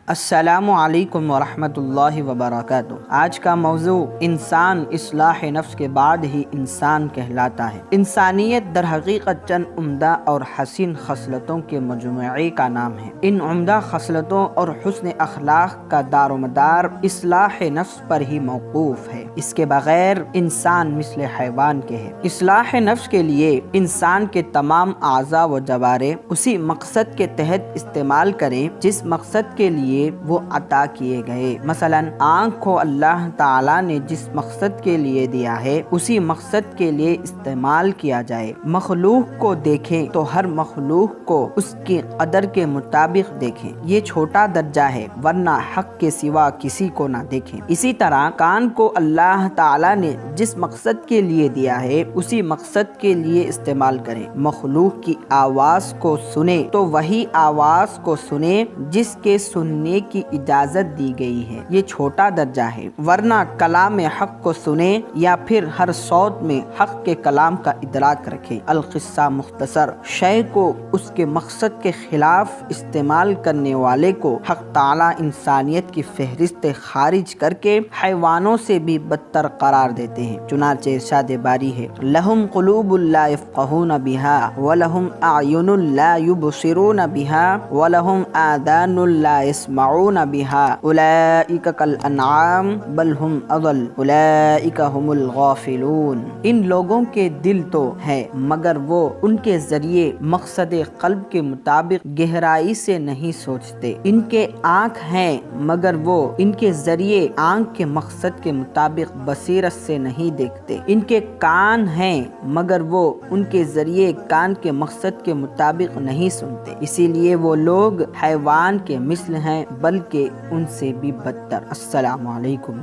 السلام علیکم ورحمۃ اللہ وبرکاتہ۔ آج کا موضوع انسان اصلاح نفس کے بعد ہی انسان کہلاتا ہے۔ انسانیت در حقیقت چند عمدہ اور حسین خصلتوں کے مجموعے کا نام ہے۔ ان عمدہ خصلتوں اور حسن اخلاق کا دار و مدار اصلاح نفس پر ہی موقوف ہے۔ اس کے بغیر انسان مثل حیوان کے ہے۔ اصلاح نفس کے لیے انسان کے تمام اعضاء و جوارح اسی مقصد کے تحت استعمال کریں جس مقصد کے لیے وہ عطا کیے گئے۔ مثلا آنکھ کو اللہ تعالیٰ نے جس مقصد کے لیے دیا ہے اسی مقصد کے لیے استعمال کیا جائے۔ مخلوق کو دیکھیں تو ہر مخلوق کو اس کی قدر کے مطابق دیکھیں، یہ چھوٹا درجہ ہے، ورنہ حق کے سوا کسی کو نہ دیکھیں۔ اسی طرح کان کو اللہ تعالیٰ نے جس مقصد کے لیے دیا ہے اسی مقصد کے لیے استعمال کریں۔ مخلوق کی آواز کو سنیں تو وہی آواز کو سنیں جس کے سننے کی اجازت دی گئی ہے، یہ چھوٹا درجہ ہے، ورنہ کلام حق کو سنیں یا پھر ہر صوت میں حق کے کلام کا ادراک رکھیں۔ القصہ مختصر، شے کو اس کے مقصد کے خلاف استعمال کرنے والے کو حق تعالیٰ انسانیت کی فہرست خارج کر کے حیوانوں سے بھی بدتر قرار دیتے ہیں۔ چنانچہ ارشاد باری ہے، لہم قلوب لا یفقہون بہا ولہم اعین لا یبصرون بہا ولہم آذان لا یسمعون بہا اولئک کالانعام بل ہم اضل اولئک ہم الغافلون۔ ان لوگوں کے دل تو ہے مگر وہ ان کے ذریعے مقصد قلب کے مطابق گہرائی سے نہیں سوچتے۔ ان کے آنکھ ہیں مگر وہ ان کے ذریعے آنکھ کے مقصد کے مطابق بصیرت سے نہیں دیکھتے۔ ان کے کان ہیں مگر وہ ان کے ذریعے کان کے مقصد کے مطابق نہیں سنتے، اسی لیے وہ لوگ حیوان کے مثل ہیں بلکہ ان سے بھی بدتر۔ السلام علیکم۔